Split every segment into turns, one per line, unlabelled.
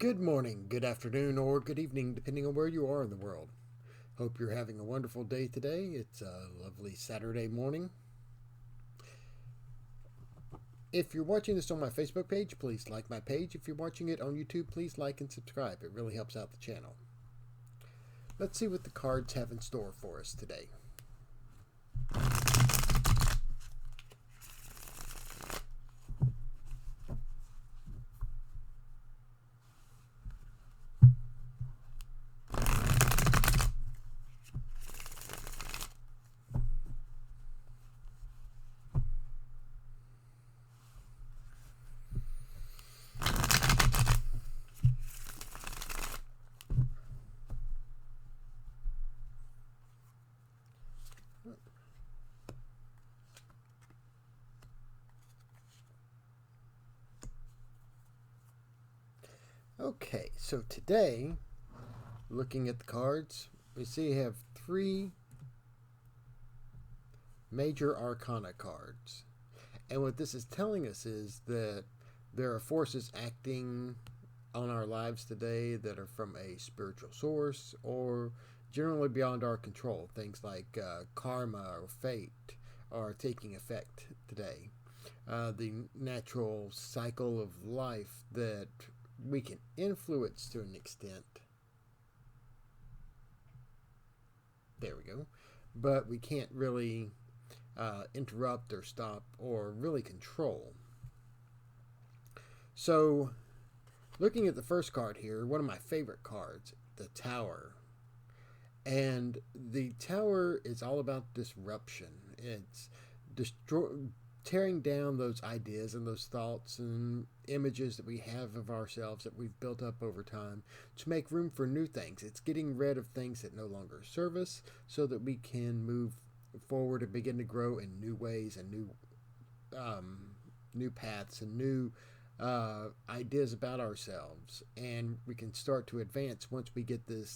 Good morning, good afternoon, or good evening, depending on where you are in the world. Hope you're having a wonderful day today. It's a lovely Saturday morning. If you're watching this on my Facebook page, please like my page. If you're watching it on YouTube, please like and subscribe. It really helps out the channel. Let's see what the cards have in store for us today. Okay, so today, looking at the cards, we see you have three major arcana cards. And what this is telling us is that there are forces acting on our lives today that are from a spiritual source or generally beyond our control. Things like karma or fate are taking effect today. The natural cycle of life that we can influence to an extent. There we go. But we can't really interrupt or stop or really control. So, looking at the first card here, one of my favorite cards, the Tower. And the Tower is all about disruption. It's tearing down those ideas and those thoughts and images that we have of ourselves that we've built up over time to make room for new things. It's getting rid of things that no longer serve us so that we can move forward and begin to grow in new ways and new paths and new ideas about ourselves, and we can start to advance once we get the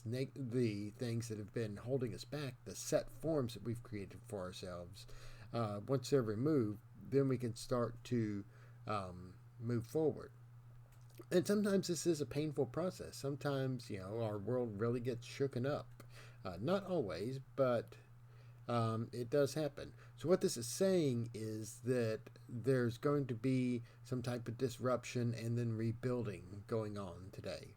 things that have been holding us back, the set forms that we've created for ourselves. Once they're removed, then we can start to move forward. And sometimes this is a painful process. Sometimes, our world really gets shooken up. Not always, but it does happen. So what this is saying is that there's going to be some type of disruption and then rebuilding going on today.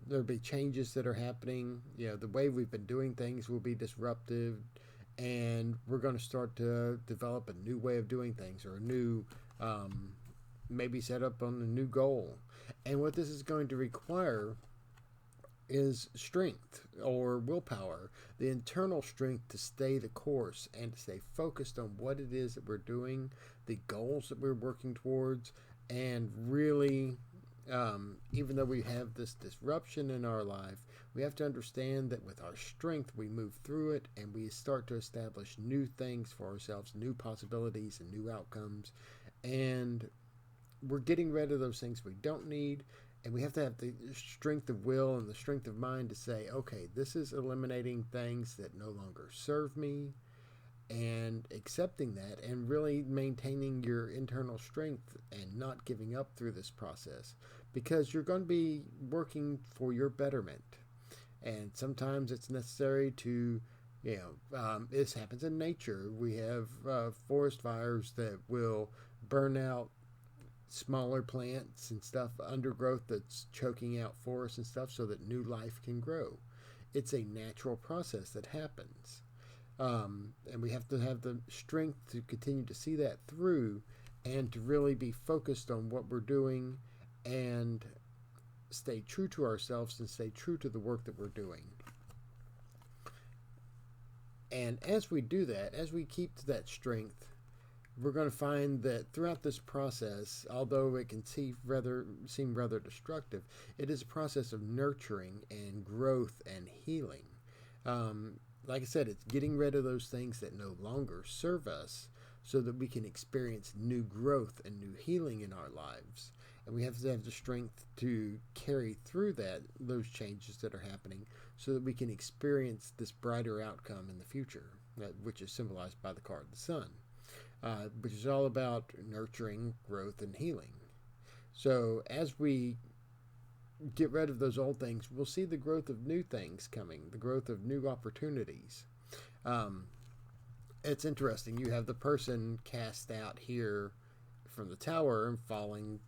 There'll be changes that are happening. The way we've been doing things will be disruptive, and we're going to start to develop a new way of doing things, or a new, maybe set up on a new goal. And what this is going to require is strength or willpower, the internal strength to stay the course and to stay focused on what it is that we're doing, the goals that we're working towards, and really, even though we have this disruption in our life, we have to understand that with our strength, we move through it and we start to establish new things for ourselves, new possibilities and new outcomes. And we're getting rid of those things we don't need. And we have to have the strength of will and the strength of mind to say, okay, this is eliminating things that no longer serve me, and accepting that and really maintaining your internal strength and not giving up through this process, because you're going to be working for your betterment. And sometimes it's necessary to, this happens in nature. We have forest fires that will burn out smaller plants and stuff, undergrowth that's choking out forests and stuff so that new life can grow. It's a natural process that happens. And we have to have the strength to continue to see that through and to really be focused on what we're doing and stay true to ourselves and stay true to the work that we're doing. And as we do that, as we keep to that strength, we're going to find that throughout this process, although it can seem rather destructive, it is a process of nurturing and growth and healing. Like I said, it's getting rid of those things that no longer serve us so that we can experience new growth and new healing in our lives. And we have to have the strength to carry through those changes that are happening so that we can experience this brighter outcome in the future, which is symbolized by the card the sun. Which is all about nurturing, growth, and healing. So as we get rid of those old things, we'll see the growth of new things coming, the growth of new opportunities. It's interesting. You have the person cast out here from the tower and falling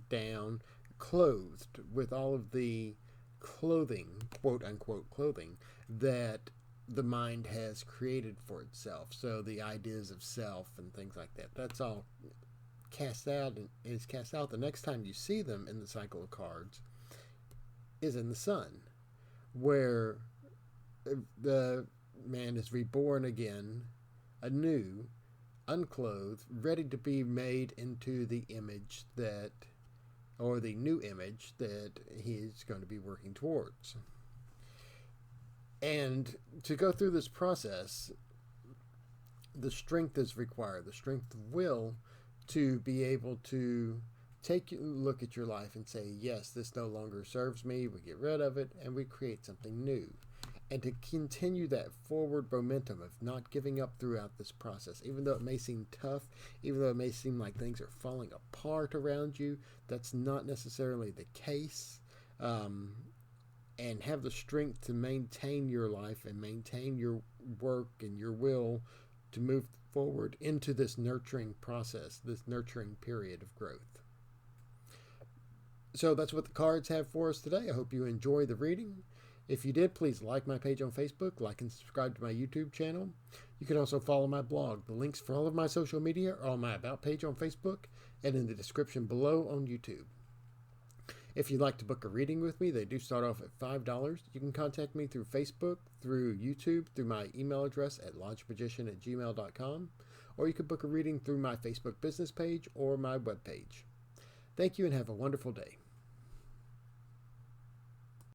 down, clothed with all of the clothing, quote unquote clothing, that the mind has created for itself. So the ideas of self and things like that, that's all cast out and is cast out. The next time you see them in the cycle of cards is in the sun, where the man is reborn again, anew, unclothed, ready to be made into the image that, or the new image that he's going to be working towards. And to go through this process, the strength is required, the strength of will to be able to take a look at your life and say, yes, this no longer serves me. We get rid of it and we create something new. And to continue that forward momentum of not giving up throughout this process, even though it may seem tough, even though it may seem like things are falling apart around you, that's not necessarily the case. And have the strength to maintain your life and maintain your work and your will to move forward into this nurturing process, this nurturing period of growth. So that's what the cards have for us today. I hope you enjoy the reading. If you did, please like my page on Facebook, like and subscribe to my YouTube channel. You can also follow my blog. The links for all of my social media are on my About page on Facebook and in the description below on YouTube. If you'd like to book a reading with me, they do start off at $5. You can contact me through Facebook, through YouTube, through my email address at lodgemagician@gmail.com, or you can book a reading through my Facebook business page or my webpage. Thank you and have a wonderful day.